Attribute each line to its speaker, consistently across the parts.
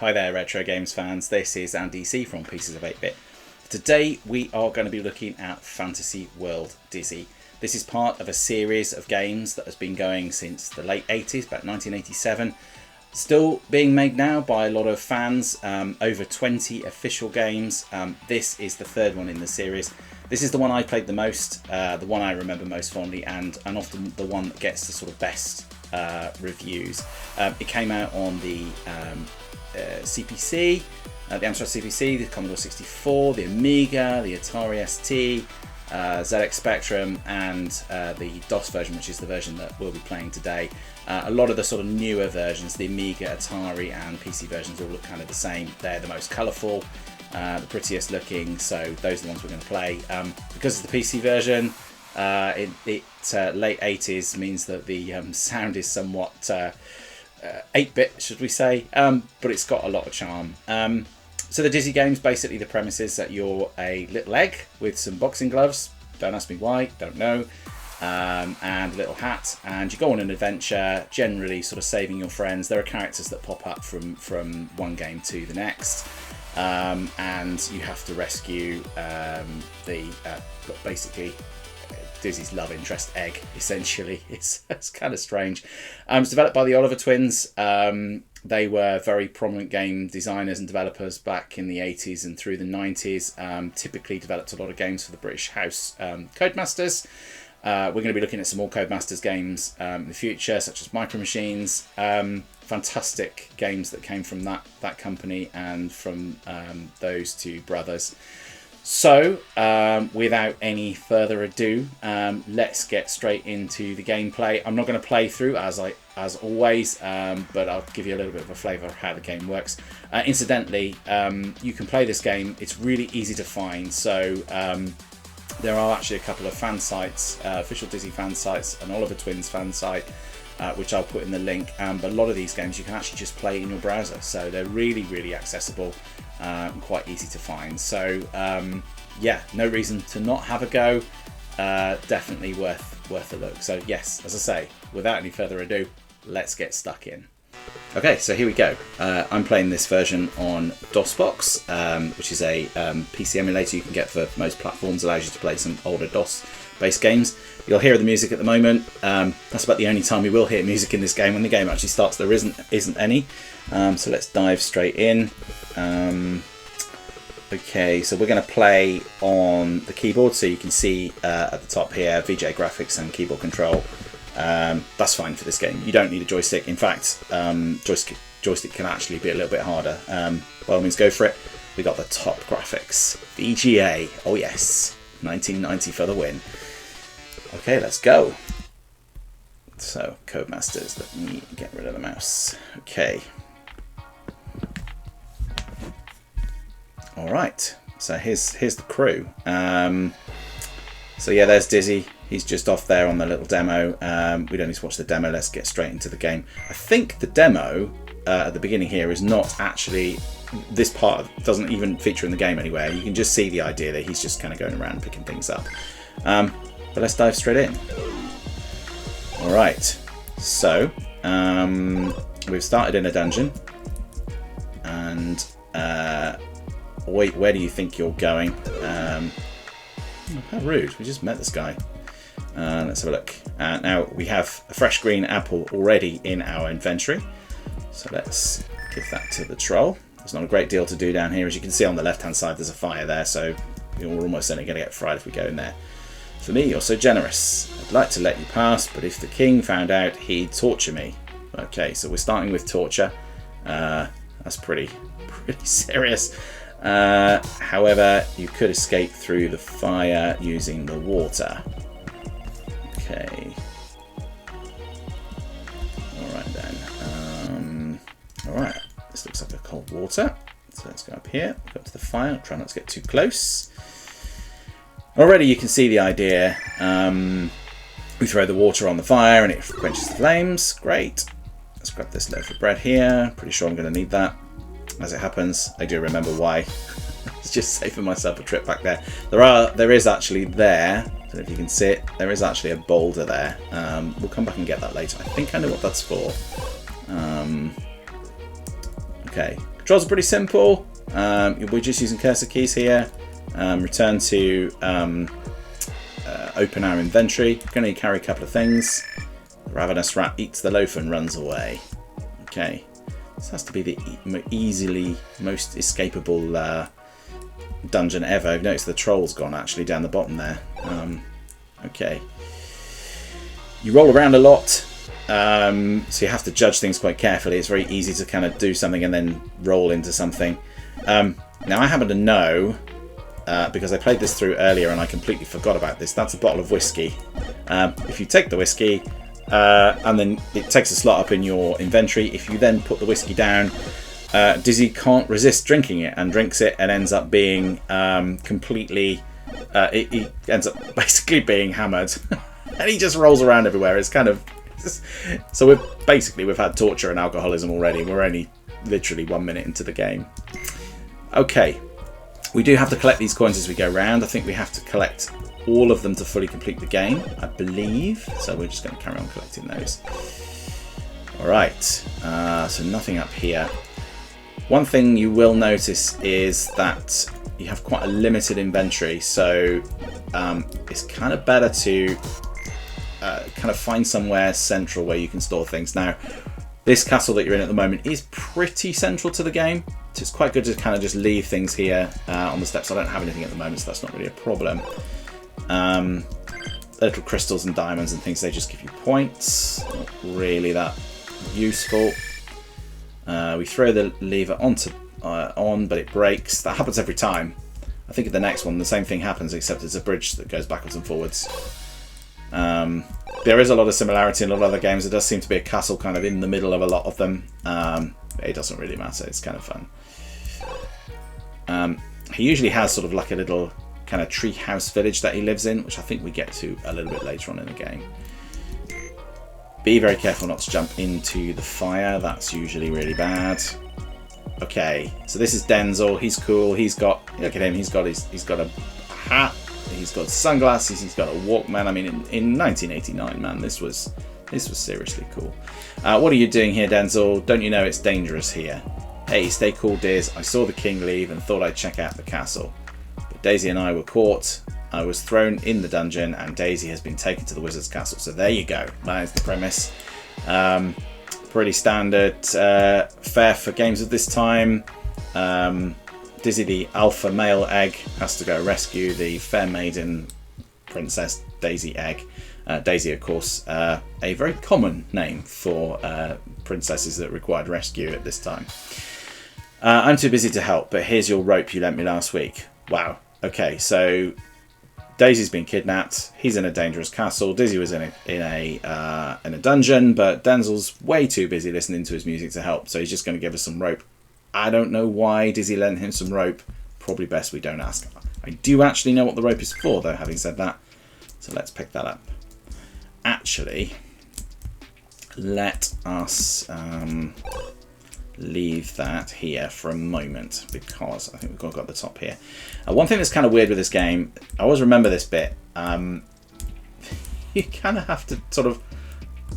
Speaker 1: Hi there retro games fans, this is Andy C from Pieces of 8-Bit. Today we are going to be looking at Fantasy World Dizzy. This is part of a series of games that has been going since the late 80s, about 1987. Still being made now by a lot of fans, over 20 official games. This is the third one in the series. This is the one I played the most, the one I remember most fondly, and often the one that gets the sort of best reviews. It came out on the CPC, the Amstrad CPC, the Commodore 64, the Amiga, the Atari ST, ZX Spectrum, and the DOS version, which is the version that we'll be playing today. A lot of the sort of newer versions, the Amiga, Atari and PC versions, all look kind of the same. They're the most colourful, the prettiest looking, so those are the ones we're going to play. Because it's the PC version, late 80s means that the sound is somewhat 8-bit, should we say, but it's got a lot of charm. So the Dizzy game's basically the premise is that you're a little egg with some boxing gloves, don't ask me why, don't know, and a little hat, and you go on an adventure, generally sort of saving your friends. There are characters that pop up from one game to the next, and you have to rescue basically Dizzy's love interest egg, essentially. It's kind of strange. It's developed by the Oliver twins. They were very prominent game designers and developers back in the 80s and through the 90s. Typically developed a lot of games for the British House Codemasters. We're going to be looking at some more Codemasters games in the future, such as Micro Machines. Fantastic games that came from that company and from those two brothers. So, without any further ado, let's get straight into the gameplay. I'm not going to play through as always, but I'll give you a little bit of a flavour of how the game works. Incidentally, you can play this game. It's really easy to find. So there are actually a couple of fan sites, official Dizzy fan sites, an Oliver Twins fan site, which I'll put in the link. But a lot of these games you can actually just play in your browser, so they're really, really accessible. Quite easy to find, so yeah, no reason to not have a go. Definitely worth a look. So yes, as I say, without any further ado, let's get stuck in. Okay, so here we go. I'm playing this version on DOSBox, which is a PC emulator you can get for most platforms. Allows you to play some older DOS-based games. You'll hear the music at the moment. That's about the only time we will hear music in this game. When the game actually starts, there isn't any. So let's dive straight in. Okay, so we're going to play on the keyboard, so you can see at the top here VJ graphics and keyboard control. That's fine for this game. You don't need a joystick. In fact, joystick can actually be a little bit harder. By all means, go for it. We got the top graphics. VGA. Oh yes, 1990 for the win. Okay, let's go. So, Codemasters, let me get rid of the mouse. Okay. Alright, so here's the crew. So yeah, there's Dizzy. He's just off there on the little demo. We don't need to watch the demo, let's get straight into the game. I think the demo at the beginning here is not actually, this part doesn't even feature in the game anywhere. You can just see the idea that he's just kind of going around picking things up. But let's dive straight in. Alright, so we've started in a dungeon, and wait, where do you think you're going? Oh, how rude, we just met this guy. Let's have a look. Now we have a fresh green apple already in our inventory, so let's give that to the troll. There's not a great deal to do down here. As you can see on the left hand side, there's a fire there, so we're almost certainly going to get fried if we go in there. For me, you're so generous. I'd like to let you pass, but if the king found out, he'd torture me. Okay, so we're starting with torture. That's pretty serious. However, you could escape through the fire using the water. Okay. Alright then. Alright, this looks like a cold water. So let's go up here, go up to the fire, try not to get too close. Already you can see the idea. We throw the water on the fire and it quenches the flames. Great. Let's grab this loaf of bread here. Pretty sure I'm going to need that. As it happens, I do remember why. It's just saving myself a trip back there. There is actually there, I don't know if you can see it, there is actually a boulder there. We'll come back and get that later. I think I know what that's for. Okay, Controls are pretty simple. We're just using cursor keys here. Return to open our inventory. We're going to carry a couple of things. The ravenous rat eats the loaf and runs away. Okay, this has to be the most escapable dungeon ever. I've noticed the troll's gone actually down the bottom there. Okay, you roll around a lot, so you have to judge things quite carefully. It's very easy to kind of do something and then roll into something. Now I happen to know, because I played this through earlier and I completely forgot about this, that's a bottle of whiskey. If you take the whiskey and then it takes a slot up in your inventory, if you then put the whiskey down, Dizzy can't resist drinking it and drinks it and ends up being completely... he ends up basically being hammered. And he just rolls around everywhere. It's kind of... So we've had torture and alcoholism already. We're only literally 1 minute into the game. Okay. We do have to collect these coins as we go around. I think we have to collect all of them to fully complete the game, I believe. So we're just going to carry on collecting those. Alright. So nothing up here. One thing you will notice is that you have quite a limited inventory. So it's kind of better to... kind of find somewhere central where you can store things. Now, this castle that you're in at the moment is pretty central to the game, so it's quite good to kind of just leave things here on the steps. I don't have anything at the moment, so that's not really a problem. Little crystals and diamonds and things, they just give you points. Not really that useful. We throw the lever on, but it breaks. That happens every time. I think at the next one the same thing happens, except it's a bridge that goes backwards and forwards. There is a lot of similarity in a lot of other games. There does seem to be a castle kind of in the middle of a lot of them. It doesn't really matter. It's kind of fun. He usually has sort of like a little kind of tree house village that he lives in, which I think we get to a little bit later on in the game. Be very careful not to jump into the fire. That's usually really bad. Okay, so this is Denzel. He's cool. He's got, look at him. He's got a hat. He's got sunglasses, he's got a Walkman. I mean, in 1989, man, this was seriously cool. What are you doing here, Denzel? Don't you know it's dangerous here? Hey, stay cool, Diz. I saw the king leave and thought I'd check out the castle. But Daisy and I were caught. I was thrown in the dungeon and Daisy has been taken to the wizard's castle. So there you go. That is the premise. Pretty standard fare for games of this time. Dizzy, the alpha male egg, has to go rescue the fair maiden princess Daisy egg. Daisy, of course, a very common name for princesses that required rescue at this time. I'm too busy to help, but here's your rope you lent me last week. Wow. Okay, so Daisy's been kidnapped. He's in a dangerous castle. Dizzy was in a dungeon, but Denzel's way too busy listening to his music to help, so he's just going to give us some rope. I don't know why Dizzy lent him some rope. Probably best we don't ask. I do actually know what the rope is for, though, having said that. So let's pick that up. Actually, let us leave that here for a moment, because I think we've got the top here. One thing that's kind of weird with this game, I always remember this bit. You kind of have to sort of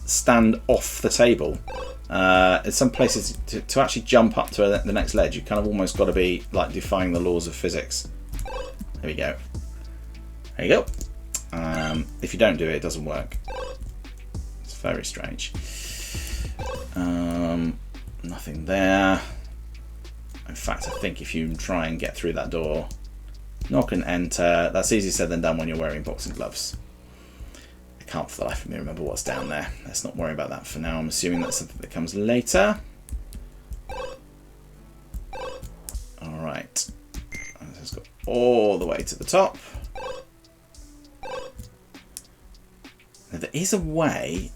Speaker 1: stand off the table. In some places, to actually jump up to the next ledge, you kind of almost got to be like defying the laws of physics. There we go. There you go. If you don't do it, it doesn't work. It's very strange. Nothing there. In fact, I think if you try and get through that door, knock and enter. That's easier said than done when you're wearing boxing gloves. I can't for the life of me remember what's down there. Let's not worry about that for now. I'm assuming that's something that comes later. Alright. Let's go all the way to the top. Now, there is a way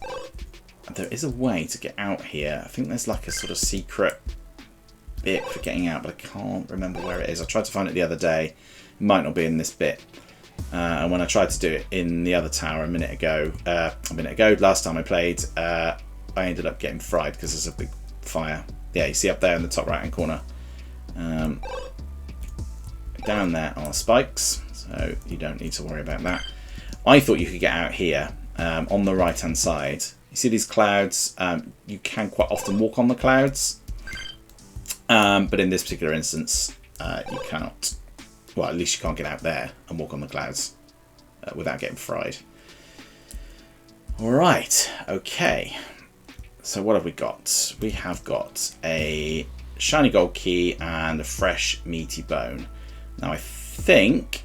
Speaker 1: to get out here. I think there's like a sort of secret bit for getting out, but I can't remember where it is. I tried to find it the other day. It might not be in this bit. And when I tried to do it in the other tower a minute ago, last time I played, I ended up getting fried because there's a big fire. Yeah, you see up there in the top right hand corner. Down there are spikes, so you don't need to worry about that. I thought you could get out here on the right hand side. You see these clouds? You can quite often walk on the clouds. But in this particular instance, you cannot. Well, at least you can't get out there and walk on the clouds without getting fried. All right. Okay. So what have we got? We have got a shiny gold key and a fresh meaty bone. Now I think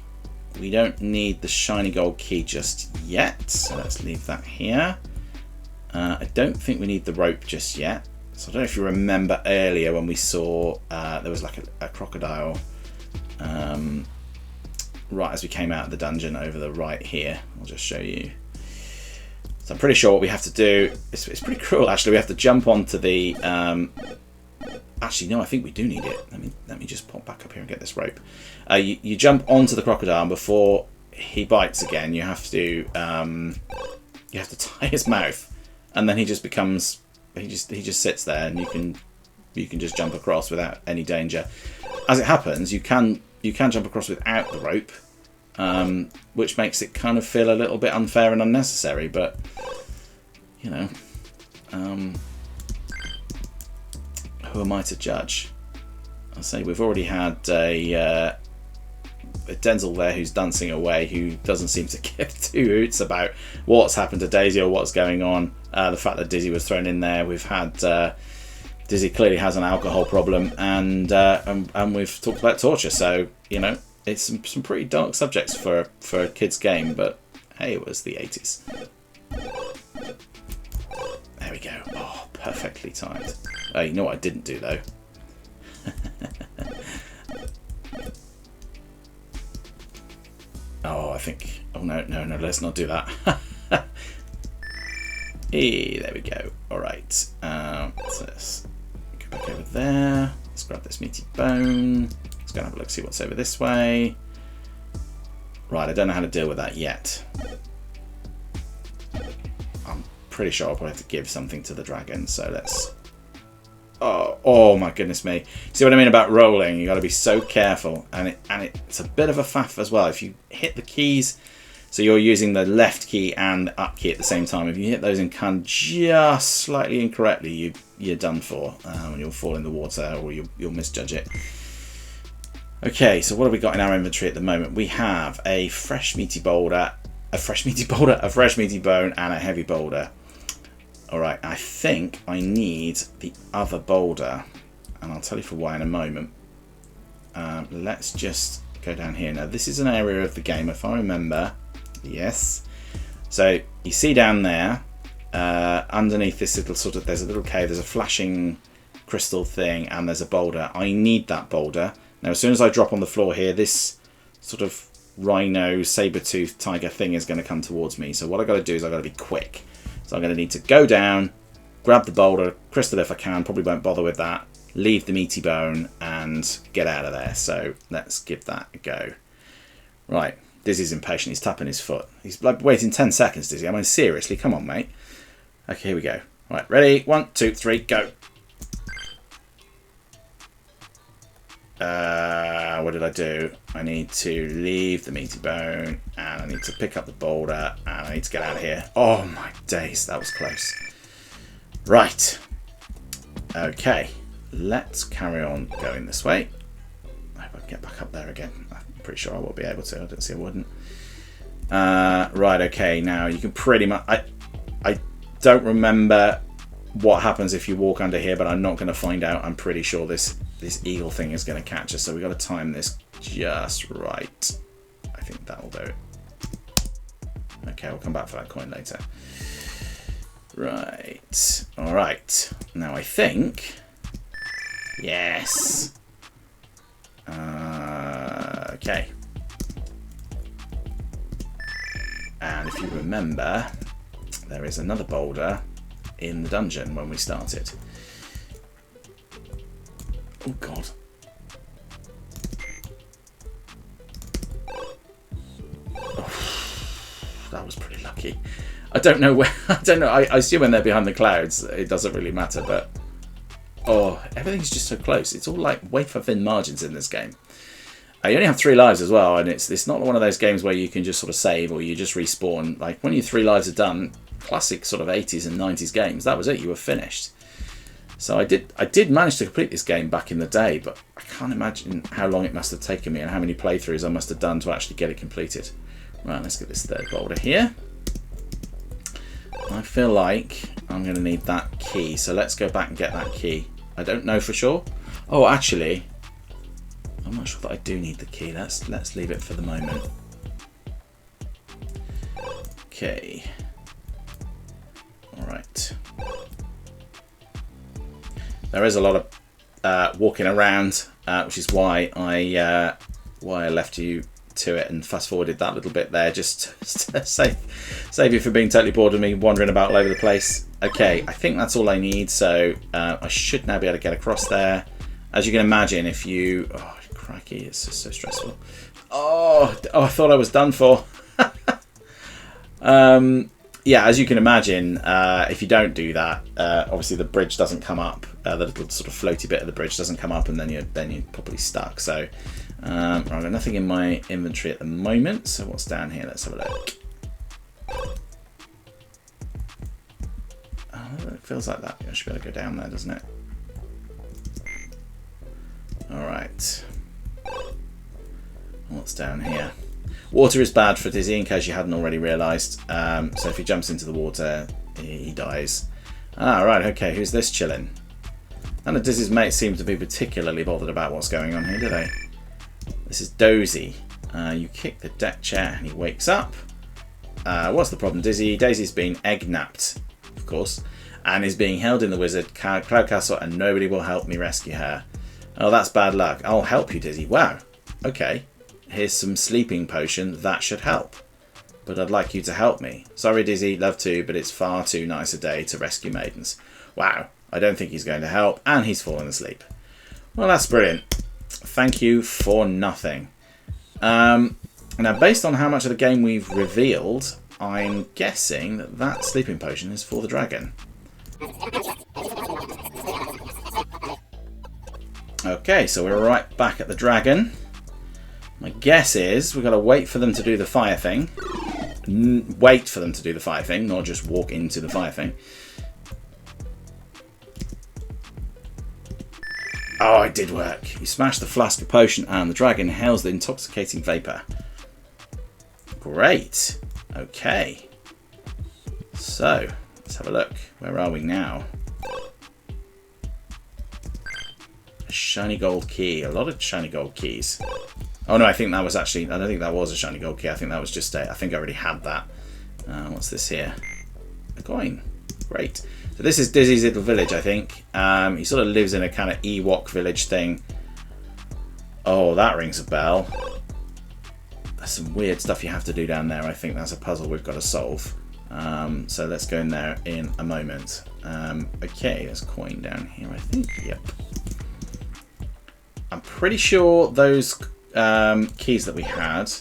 Speaker 1: we don't need the shiny gold key just yet, so let's leave that here. I don't think we need the rope just yet. So I don't know if you remember earlier when we saw there was like a crocodile right as we came out of the dungeon over the right here. I'll just show you. So I'm pretty sure what we have to do, it's pretty cruel actually, we have to jump onto the, actually no, I think we do need it. Let me just pop back up here and get this rope. You jump onto the crocodile, and before he bites again, you have to tie his mouth, and then he just becomes, he just sits there, and you can just jump across without any danger. As it happens, you can jump across without the rope, which makes it kind of feel a little bit unfair and unnecessary, but you know, who am I to judge? I say we've already had a Denzel there who's dancing away, who doesn't seem to give two hoots about what's happened to Daisy or what's going on. The fact that Dizzy was thrown in there, we've had Dizzy clearly has an alcohol problem, and we've talked about torture. So you know, it's some pretty dark subjects for a kids' game, but hey, it was the 80s. There we go. Oh, perfectly timed. You know what I didn't do though? Oh, I think. Oh no, let's not do that. Hey, there we go. All right. So let's go back over there. Let's grab this meaty bone. Let's go and have a look, see what's over this way. Right, I don't know how to deal with that yet. I'm pretty sure I'll probably have to give something to the dragon. So let's. Oh my goodness me! See what I mean about rolling? You got to be so careful, and it's a bit of a faff as well. If you hit the keys, so you're using the left key and up key at the same time. If you hit those and can just slightly incorrectly, you're done for. And you'll fall in the water, or you'll misjudge it. Okay, so what have we got in our inventory at the moment? We have a fresh meaty boulder, a fresh meaty bone, and a heavy boulder. Alright, I think I need the other boulder, and I'll tell you for why in a moment. Let's just go down here. Now, this is an area of the game, if I remember. Yes. So, you see down there, underneath this little sort of, there's a little cave, there's a flashing crystal thing, and there's a boulder. I need that boulder. Now, as soon as I drop on the floor here, this sort of rhino, saber-toothed tiger thing is going to come towards me. So what I've got to do is I've got to be quick. So I'm going to need to go down, grab the boulder, crystal if I can, probably won't bother with that, leave the meaty bone, and get out of there. So let's give that a go. Right, Dizzy's impatient, he's tapping his foot. He's like waiting 10 seconds, Dizzy. I mean, seriously, come on, mate. Okay, here we go. Right, ready? 1, 2, 3, go. What did I do? I need to leave the meaty bone, and I need to pick up the boulder, and I need to get out of here. Oh my days, that was close. Right. Okay, let's carry on going this way. I hope I can get back up there again. I'm pretty sure I will be able to. I don't see I wouldn't. Right, okay, now you can pretty much... I don't remember what happens if you walk under here, but I'm not going to find out. I'm pretty sure this eagle thing is going to catch us, so we've got to time this just right. I think that'll do it. Okay, we'll come back for that coin later. Right. Alright. Now I think... Yes. Okay. And if you remember, there is another boulder in the dungeon when we started. Oh god. Oh, that was pretty lucky. I don't know where. I don't know. I assume when they're behind the clouds, it doesn't really matter. But oh, everything's just so close. It's all like wafer thin margins in this game. You only have 3 lives as well, and it's not one of those games where you can just sort of save or you just respawn. Like when your 3 lives are done, classic sort of 80s and 90s games, that was it. You were finished. So I did manage to complete this game back in the day, but I can't imagine how long it must have taken me and how many playthroughs I must have done to actually get it completed. Right, let's get this third boulder here. I feel like I'm going to need that key, so let's go back and get that key. I don't know for sure. Oh, actually, I'm not sure that I do need the key. Let's leave it for the moment. Okay. All right. There is a lot of walking around, which is why I left you to it and fast forwarded that little bit there, just to save you from being totally bored of me wandering about all over the place. Okay, I think that's all I need, so I should now be able to get across there. As you can imagine, if you... Oh, crikey, it's just so stressful. Oh, I thought I was done for. Yeah, as you can imagine, if you don't do that, obviously the bridge doesn't come up. The little sort of floaty bit of the bridge doesn't come up, and then you're probably stuck. So I've got nothing in my inventory at the moment. So what's down here? Let's have a look. Oh, it feels like that. I should be able to go down there, doesn't it? All right. What's down here? Water is bad for Dizzy, in case you hadn't already realised. So if he jumps into the water, he dies. Ah, right, okay, who's this chilling? None of Dizzy's mates seem to be particularly bothered about what's going on here, do they? This is Dozy. You kick the deck chair and he wakes up. What's the problem, Dizzy? Daisy's been egg-napped, of course, and is being held in the Wizard Cloud Castle, and nobody will help me rescue her. Oh, that's bad luck. I'll help you, Dizzy. Wow, okay. Here's some sleeping potion. That should help. But I'd like you to help me. Sorry, Dizzy. Love to, but it's far too nice a day to rescue maidens. Wow. I don't think he's going to help. And he's fallen asleep. Well, that's brilliant. Thank you for nothing. Now, based on how much of the game we've revealed, I'm guessing that that sleeping potion is for the dragon. Okay, so we're right back at the dragon. My guess is we've got to wait for them to do the fire thing. Wait for them to do the fire thing, not just walk into the fire thing. Oh, it did work. You smash the flask of potion and the dragon inhales the intoxicating vapour. Great. Okay. So, let's have a look. Where are we now? A shiny gold key. A lot of shiny gold keys. Oh no, I think that was actually... I don't think that was a shiny gold key. I think that was just a... I think I already had that. What's this here? A coin. Great. So this is Dizzy's little village, I think. He sort of lives in a kind of Ewok village thing. Oh, that rings a bell. There's some weird stuff you have to do down there. I think that's a puzzle we've got to solve. So let's go in there in a moment. Okay, there's a coin down here, I think. Yep. I'm pretty sure those keys that we had,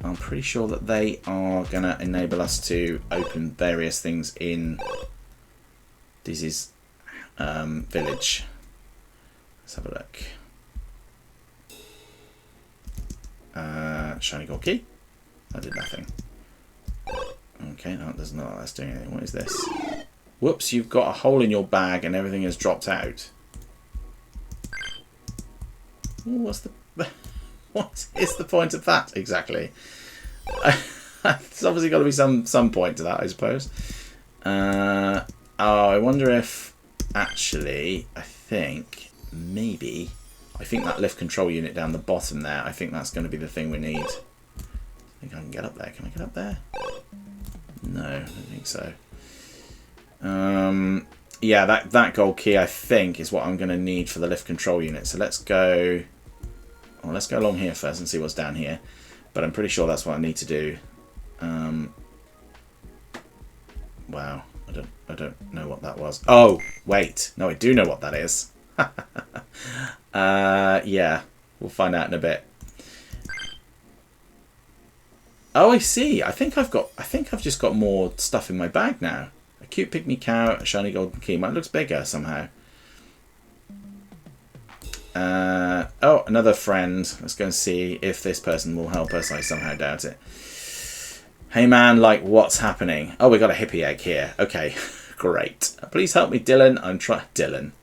Speaker 1: I'm pretty sure that they are going to enable us to open various things in Dizzy's village. Let's have a look. Shiny gold key. I did nothing. Okay, no, that's not that's doing anything. What is this? Whoops, you've got a hole in your bag and everything has dropped out. What's the... What is the point of that exactly? There's obviously got to be some point to that, I suppose. Oh, I wonder if actually, I think maybe, I think that lift control unit down the bottom there, I think that's going to be the thing we need. I think I can get up there. Can I get up there? No, I don't think so. Yeah, that gold key I think is what I'm going to need for the lift control unit. So let's go. Well, let's go along here first and see what's down here. But I'm pretty sure that's what I need to do. Wow, I don't know what that was. Oh, wait, no, I do know what that is. Yeah, we'll find out in a bit. Oh, I see. I think I've just got more stuff in my bag now. A cute pygmy cow, a shiny golden key. Mine looks bigger somehow. Oh, another friend. Let's go and see if this person will help us. I somehow doubt it. Hey man, like, what's happening? Oh, we got a hippie egg here. Okay, Great. Please help me, Dylan. I'm trying... Dylan.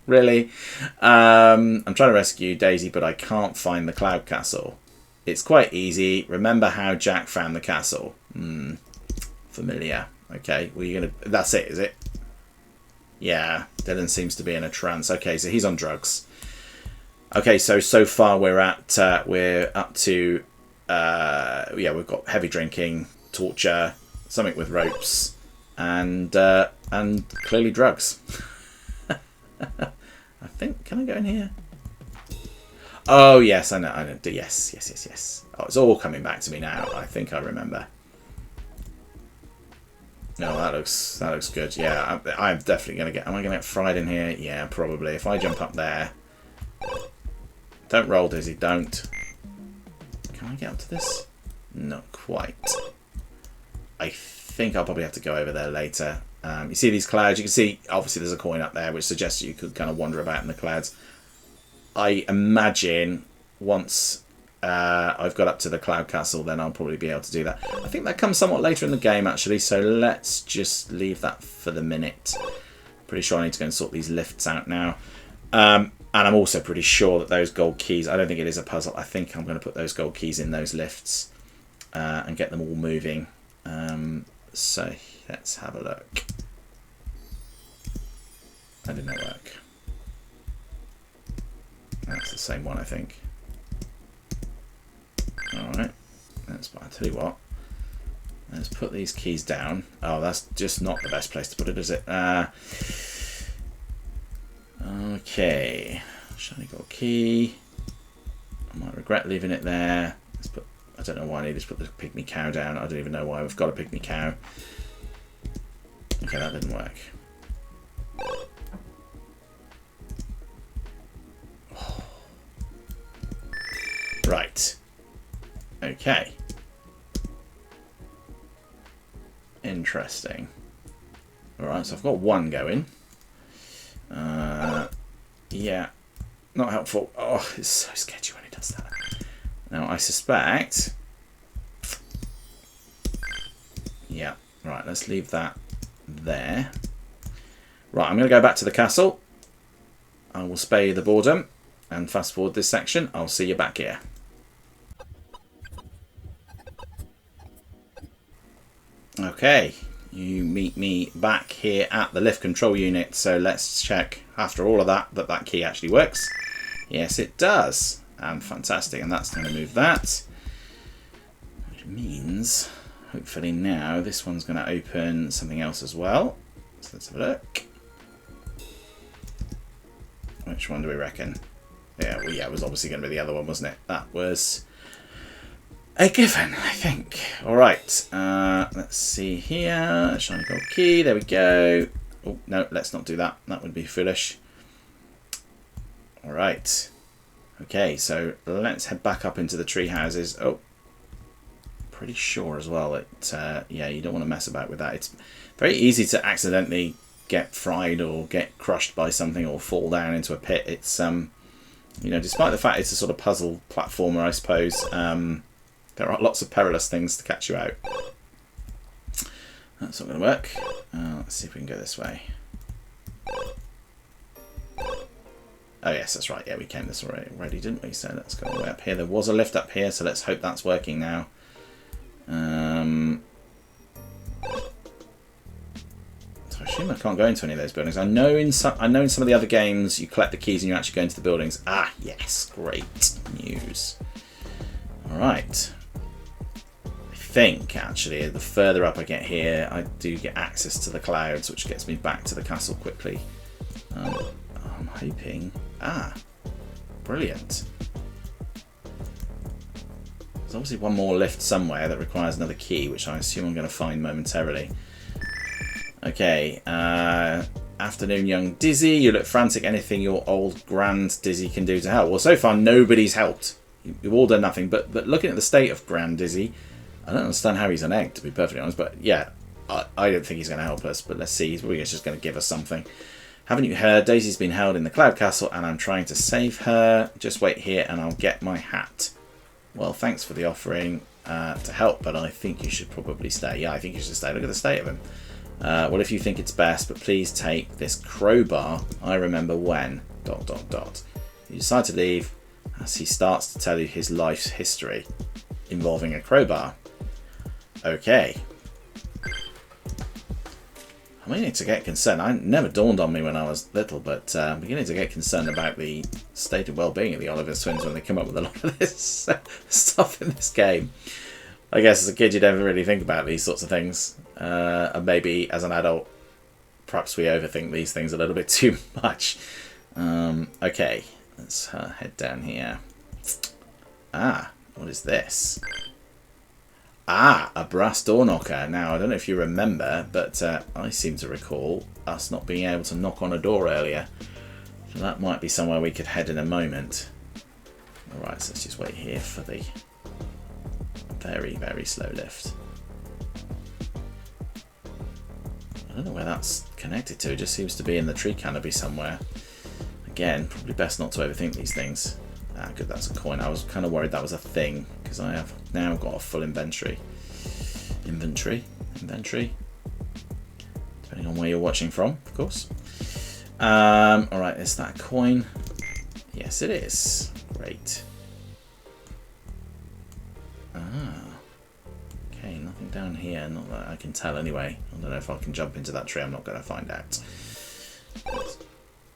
Speaker 1: Really? I'm trying to rescue Daisy, but I can't find the cloud castle. It's quite easy. Remember how Jack found the castle? Familiar. Okay, well, you're gonna... That's it, is it? Yeah, Dylan seems to be in a trance. Okay, so he's on drugs. Okay, so far we're up to yeah, we've got heavy drinking, torture, something with ropes, and clearly drugs. I think, can I go in here? Oh yes, I know. Yes. Oh, it's all coming back to me now. I think I remember. No, that looks good. Yeah, I'm definitely gonna get. Am I gonna get fried in here? Yeah, probably. If I jump up there. Don't roll, Dizzy. Don't. Can I get up to this? Not quite. I think I'll probably have to go over there later. You see these clouds? You can see, obviously, there's a coin up there, which suggests you could kind of wander about in the clouds. I imagine once I've got up to the cloud castle, then I'll probably be able to do that. I think that comes somewhat later in the game, actually, so let's just leave that for the minute. Pretty sure I need to go and sort these lifts out now. And I'm also pretty sure that those gold keys, I don't think it is a puzzle. I think I'm going to put those gold keys in those lifts and get them all moving. So let's have a look. That did not work. That's the same one, I think. Alright. I'll tell you what. Let's put these keys down. Oh, that's just not the best place to put it, is it? Okay. Shiny gold key. I might regret leaving it there. Let's put... I don't know why I need to put the pygmy cow down. I don't even know why we've got a pygmy cow. Okay, that didn't work. Right. Okay. Interesting. Alright, so I've got one going. Yeah. Not helpful. Oh, it's so sketchy when it does that. Now, I suspect... Yeah. Right, let's leave that there. Right, I'm going to go back to the castle. I will spare you the boredom and fast forward this section. I'll see you back here. Okay, you meet me back here at the lift control unit. So let's check after all of that that key actually works. Yes, it does. And fantastic. And that's going to move that. Which means, hopefully now, this one's going to open something else as well. So let's have a look. Which one do we reckon? Yeah, well, yeah, it was obviously going to be the other one, wasn't it? That was a given, I think. All right, let's see here. Shiny gold key. There we go. Oh no, let's not do that. That would be foolish. All right. Okay, so let's head back up into the tree houses. Oh, pretty sure as well that yeah, you don't want to mess about with that. It's very easy to accidentally get fried or get crushed by something or fall down into a pit. It's you know, despite the fact it's a sort of puzzle platformer, I suppose, there are lots of perilous things to catch you out. That's not going to work. Let's see if we can go this way. Oh yes, that's right. Yeah, we came this way already, didn't we? So let's go all the way up here. There was a lift up here, so let's hope that's working now. So I assume I can't go into any of those buildings. I know in some of the other games you collect the keys and you actually go into the buildings. Ah, yes, great news. All right. I think actually the further up I get here, I do get access to the clouds, which gets me back to the castle quickly. I'm hoping. Ah, brilliant. There's obviously one more lift somewhere that requires another key, which I assume I'm going to find momentarily. Okay, afternoon, young Dizzy. You look frantic. Anything your old grand Dizzy can do to help? Well, so far nobody's helped. You've all done nothing. But looking at the state of grand Dizzy, I don't understand how he's an egg, to be perfectly honest. But yeah, I don't think he's going to help us. But let's see. He's probably just going to give us something. Haven't you heard? Daisy's been held in the Cloud Castle, and I'm trying to save her. Just wait here, and I'll get my hat. Well, thanks for the offering to help, but I think you should probably stay. Yeah, I think you should stay. Look at the state of him. Well, if you think it's best, but please take this crowbar. I remember when... ... You decide to leave as he starts to tell you his life's history involving a crowbar. Okay. I'm beginning to get concerned. It never dawned on me when I was little, but I'm beginning to get concerned about the state of well-being of the Oliver twins when they come up with a lot of this stuff in this game. I guess as a kid you never really think about these sorts of things. And maybe as an adult, perhaps we overthink these things a little bit too much. Okay, let's head down here. Ah, what is this? Ah, a brass door knocker. Now, I don't know if you remember, but I seem to recall us not being able to knock on a door earlier. So that might be somewhere we could head in a moment. Alright, so let's just wait here for the very, very slow lift. I don't know where that's connected to. It just seems to be in the tree canopy somewhere. Again, probably best not to overthink these things. Ah, good, that's a coin. I was kind of worried that was a thing, because I have now got a full inventory. Inventory? Depending on where you're watching from, of course. Alright, is that a coin? Yes, it is. Great. Ah. Okay, nothing down here. Not that I can tell anyway. I don't know if I can jump into that tree. I'm not going to find out.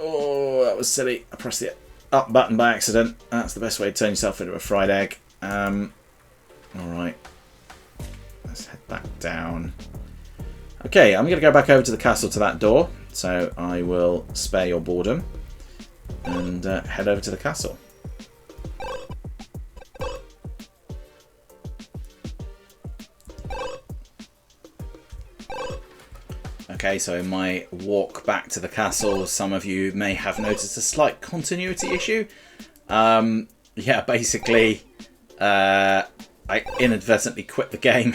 Speaker 1: Oh, that was silly. I pressed the up button by accident. That's the best way to turn yourself into a fried egg. Alright. Let's head back down. Okay, I'm going to go back over to the castle to that door. So I will spare your boredom and head over to the castle. Okay, so in my walk back to the castle, some of you may have noticed a slight continuity issue. Yeah, basically, I inadvertently quit the game,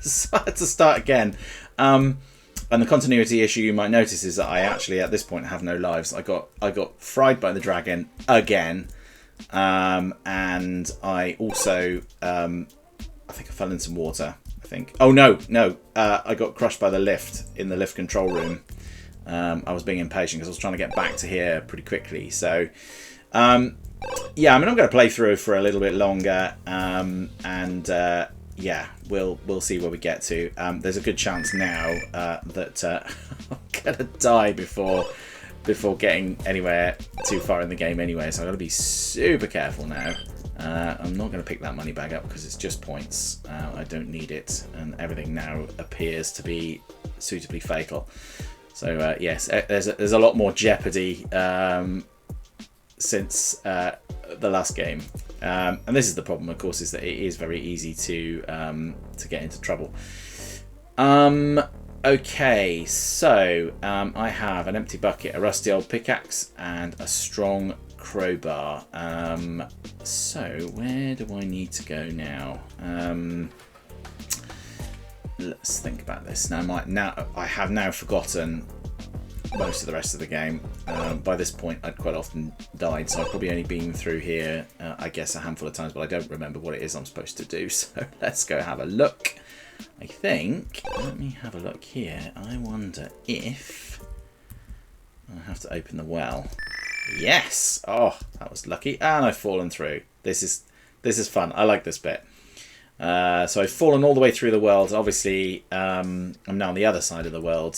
Speaker 1: so I had to start again. And the continuity issue you might notice is that I actually, at this point, have no lives. I got fried by the dragon again, and I also, I think I fell in some water. Oh no, I got crushed by the lift in the lift control room. I was being impatient because I was trying to get back to here pretty quickly. So, yeah, I mean, I'm going to play through for a little bit longer, and yeah, we'll see where we get to. There's a good chance now that I'm going to die before getting anywhere too far in the game anyway. So I've got to be super careful now. I'm not going to pick that money bag up because it's just points. I don't need it, and everything now appears to be suitably fatal. So yes, there's a lot more jeopardy since the last game, and this is the problem, of course, is that it is very easy to get into trouble. Okay, so I have an empty bucket, a rusty old pickaxe, and a strong crowbar. So where do I need to go now? Let's think about this. Now I have now forgotten most of the rest of the game. By this point I'd quite often died, so I've probably only been through here I guess a handful of times, but I don't remember what it is I'm supposed to do. So let's go have a look. I think, let me have a look here. I wonder if I have to open the well. Yes! Oh, that was lucky. And I've fallen through. This is fun. I like this bit. So I've fallen all the way through the world. Obviously, I'm now on the other side of the world.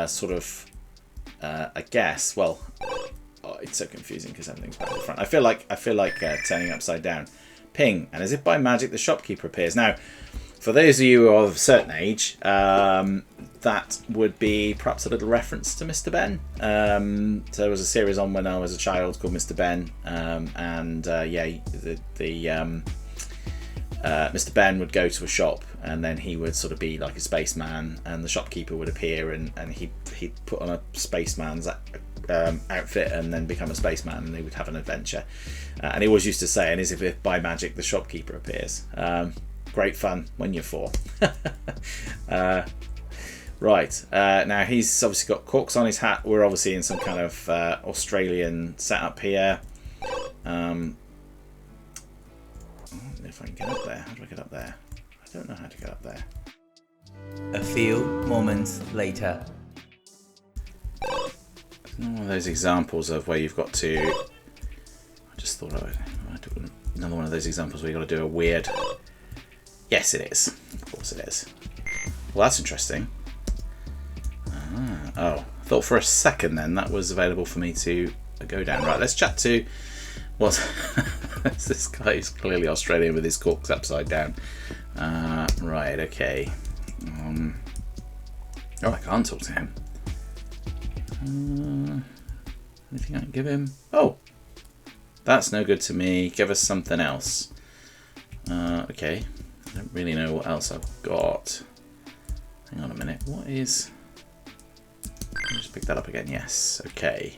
Speaker 1: Sort of, I guess. Well, oh, it's so confusing because everything's back in front. I feel like turning upside down. Ping, and as if by magic, the shopkeeper appears. Now, for those of you who are of a certain age, that would be perhaps a little reference to Mr. Ben. So there was a series on when I was a child called Mr. Ben, and yeah, Mr. Ben would go to a shop, and then he would sort of be like a spaceman, and the shopkeeper would appear, and he'd put on a spaceman's outfit and then become a spaceman, and they would have an adventure. And he always used to say, and as if by magic the shopkeeper appears. Great fun when you're 4. Right, now he's obviously got corks on his hat. We're obviously in some kind of Australian setup here. I don't know if I can get up there. How do I get up there? I don't know how to get up there.
Speaker 2: A few moments later.
Speaker 1: One of those examples of where you've got to... I just thought I'd do another one of those examples where you've got to do a weird... Yes, it is. Of course it is. Well, that's interesting. Oh, I thought for a second then that was available for me to go down. Right, let's chat to... Well, this guy is clearly Australian with his corks upside down. Right, okay. Oh, I can't talk to him. Anything I can give him? Oh! That's no good to me. Give us something else. Okay. I don't really know what else I've got. Hang on a minute. What is... I'll just pick that up again. Yes. Okay.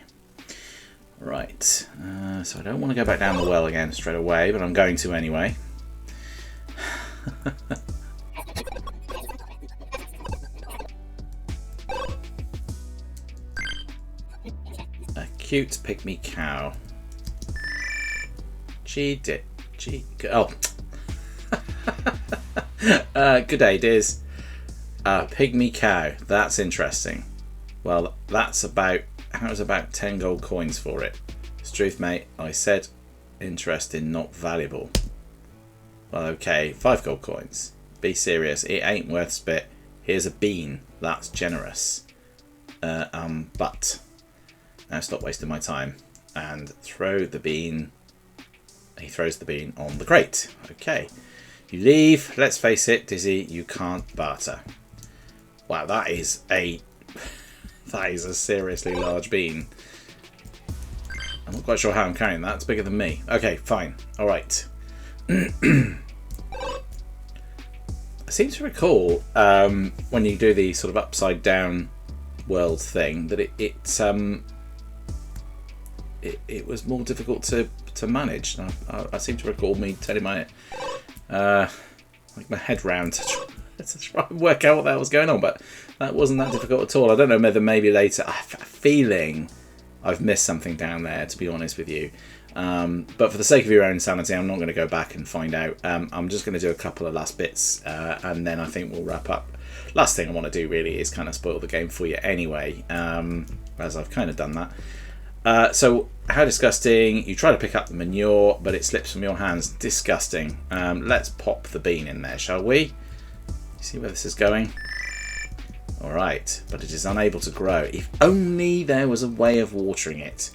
Speaker 1: Right. So I don't want to go back down the well again straight away, but I'm going to anyway. A cute pygmy cow. Oh. Good day, Diz. Pygmy cow. That's interesting. Well, that's about... How's about 10 gold coins for it? It's truth, mate. I said interesting, not valuable. Well, okay. 5 gold coins. Be serious. It ain't worth spit. Here's a bean. That's generous. But... Now stop wasting my time. And throw the bean... He throws the bean on the crate. Okay. You leave. Let's face it, Dizzy, you can't barter. Wow, that is a... That is a seriously large bean. I'm not quite sure how I'm carrying that. It's bigger than me. Okay, fine. Alright. I seem to recall when you do the sort of upside down world thing that it was more difficult to manage. I seem to recall me telling my head round to try and work out what the hell was going on, but that wasn't that difficult at all. I don't know whether maybe later. I have a feeling I've missed something down there, to be honest with you. But for the sake of your own sanity, I'm not going to go back and find out. I'm just going to do a couple of last bits, and then I think we'll wrap up. Last thing I want to do really is kind of spoil the game for you anyway, as I've kind of done that. So, how disgusting. You try to pick up the manure, but it slips from your hands. Disgusting. Let's pop the bean in there, shall we? See where this is going? Alright, but it is unable to grow. If only there was a way of watering it.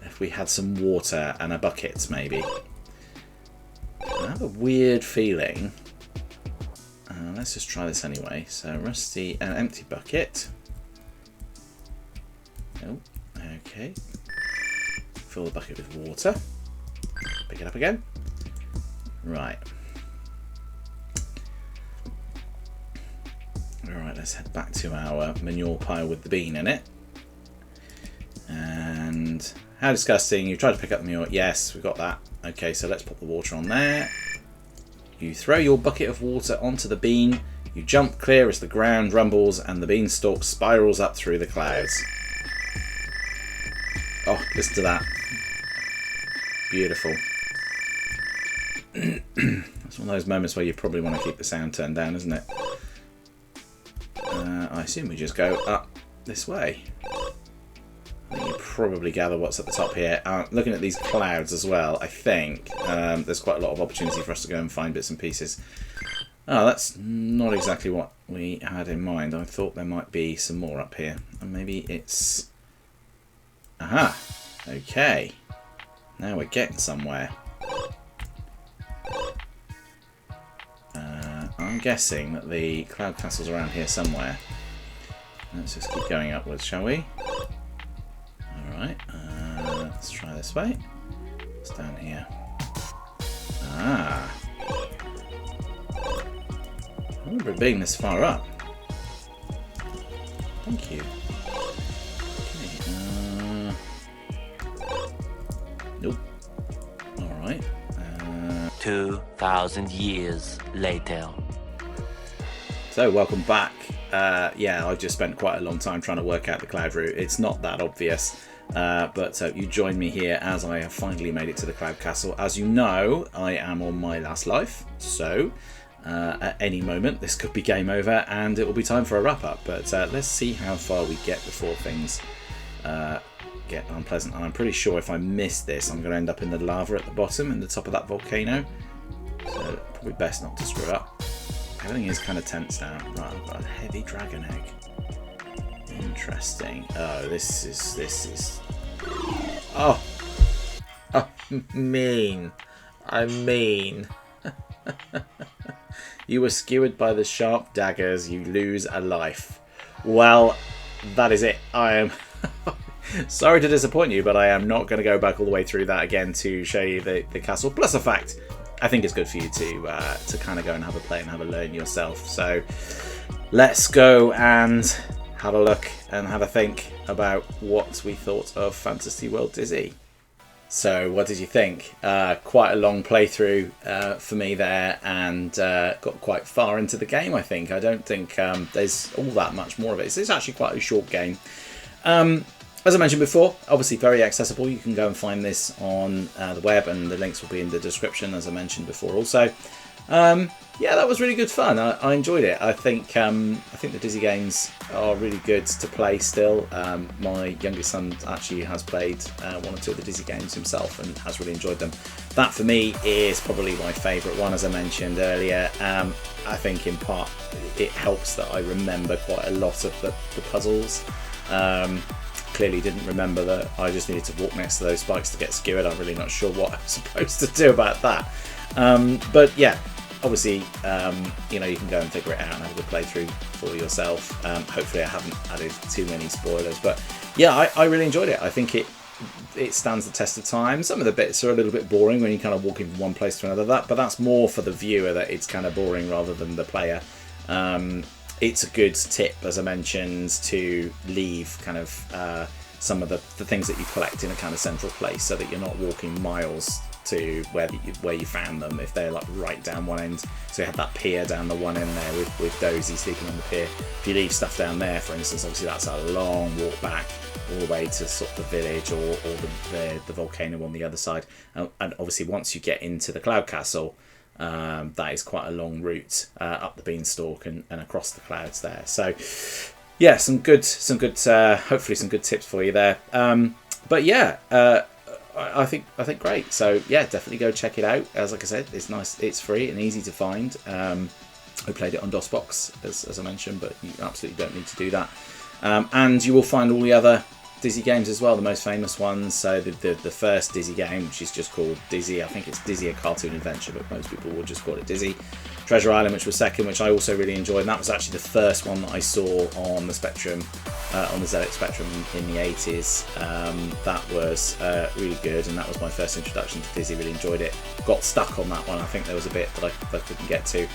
Speaker 1: If we had some water and a bucket, maybe. I have a weird feeling. Let's just try this anyway. So, Rusty, an empty bucket. Oh, okay. Fill the bucket with water. Pick it up again. Right. Alright, let's head back to our manure pile with the bean in it. And how disgusting. You tried to pick up the manure. Yes, we've got that. Okay, so let's put the water on there. You throw your bucket of water onto the bean. You jump clear as the ground rumbles and the beanstalk spirals up through the clouds. Oh, listen to that. Beautiful. It's one of those moments where you probably want to keep the sound turned down, isn't it? I assume we just go up this way. I think you probably gather what's at the top here. Looking at these clouds as well, I think there's quite a lot of opportunity for us to go and find bits and pieces. Oh, that's not exactly what we had in mind. I thought there might be some more up here. And maybe it's... Aha! Okay. Now we're getting somewhere. I'm guessing that the cloud castle's around here somewhere. Let's just keep going upwards, shall we? Alright, let's try this way. What's down here? Ah! I remember it being this far up. Thank you. Okay, nope. Alright.
Speaker 3: 2,000 years later.
Speaker 1: So, welcome back. Yeah, I've just spent quite a long time trying to work out the cloud route. It's not that obvious, but you join me here as I have finally made it to the cloud castle. As you know, I am on my last life, so at any moment. This could be game over and it will be time for a wrap up, but let's see how far we get before things get unpleasant. And I'm pretty sure if I miss this, I'm going to end up in the lava at the bottom, in the top of that volcano. So probably best not to screw it up. Everything is kind of tense now. Right, I've got a heavy dragon egg. Interesting. Oh, this is. Oh, mean. I'm mean. You were skewered by the sharp daggers. You lose a life. Well, that is it. I am. Sorry to disappoint you, but I am not going to go back all the way through that again to show you the castle. Plus the fact, I think it's good for you to kind of go and have a play and have a learn yourself. So let's go and have a look and have a think about what we thought of Fantasy World Dizzy. So what did you think? Quite a long playthrough for me there, and got quite far into the game, I think. I don't think there's all that much more of it. It's actually quite a short game. As I mentioned before, obviously very accessible. You can go and find this on the web, and the links will be in the description, as I mentioned before also. Yeah, that was really good fun. I enjoyed it. I think the Dizzy games are really good to play still. My youngest son actually has played one or two of the Dizzy games himself and has really enjoyed them. That for me is probably my favourite one, as I mentioned earlier. I think in part it helps that I remember quite a lot of the puzzles. Clearly didn't remember that I just needed to walk next to those spikes to get skewered. I'm really not sure what I'm supposed to do about that. But yeah, obviously, you can go and figure it out and have a good playthrough for yourself. Hopefully I haven't added too many spoilers, but yeah, I really enjoyed it. I think it stands the test of time. Some of the bits are a little bit boring when you're kind of walking from one place to another, but that's more for the viewer, that it's kind of boring rather than the player. It's a good tip, as I mentioned, to leave kind of some of the things that you collect in a kind of central place, so that you're not walking miles to where you found them, if they're like right down one end. So you had that pier down the one end there with Dozy sleeping on the pier. If you leave stuff down there, for instance, obviously that's a long walk back all the way to sort of the village or the volcano on the other side. And obviously once you get into the Cloud Castle, that is quite a long route up the beanstalk and across the clouds there. So yeah, some good hopefully some good tips for you there. But yeah, I think great. So yeah, definitely go check it out. As like I said, it's nice, it's free and easy to find. I played it on DOSBox as I mentioned, but you absolutely don't need to do that. And you will find all the other Dizzy games as well, the most famous ones. So the first Dizzy game, which is just called Dizzy, I think it's Dizzy A Cartoon Adventure, but most people will just call it Dizzy. Treasure Island, which was second, which I also really enjoyed, and that was actually the first one that I saw on the Spectrum, on the ZX Spectrum in the 80s. That was really good, and that was my first introduction to Dizzy. Really enjoyed it. Got stuck on that one. I think there was a bit that I couldn't get to.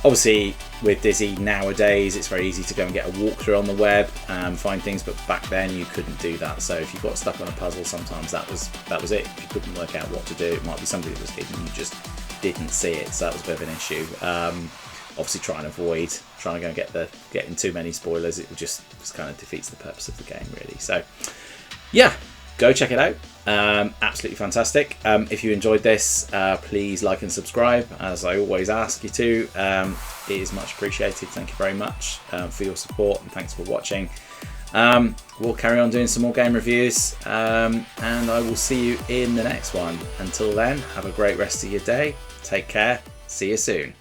Speaker 1: Obviously, with Dizzy nowadays, it's very easy to go and get a walkthrough on the web and find things, but back then you couldn't do that. So if you got stuck on a puzzle, sometimes that was it. If you couldn't work out what to do, it might be somebody that was hidden, you just didn't see it. So that was a bit of an issue. Obviously, trying to go and getting too many spoilers. It just kind of defeats the purpose of the game, really. So yeah, go check it out. Absolutely fantastic. If you enjoyed this, please like and subscribe, as I always ask you to. It is much appreciated. Thank you very much for your support, and thanks for watching. We'll carry on doing some more game reviews, and I will see you in the next one. Until then, have a great rest of your day. Take care. See you soon.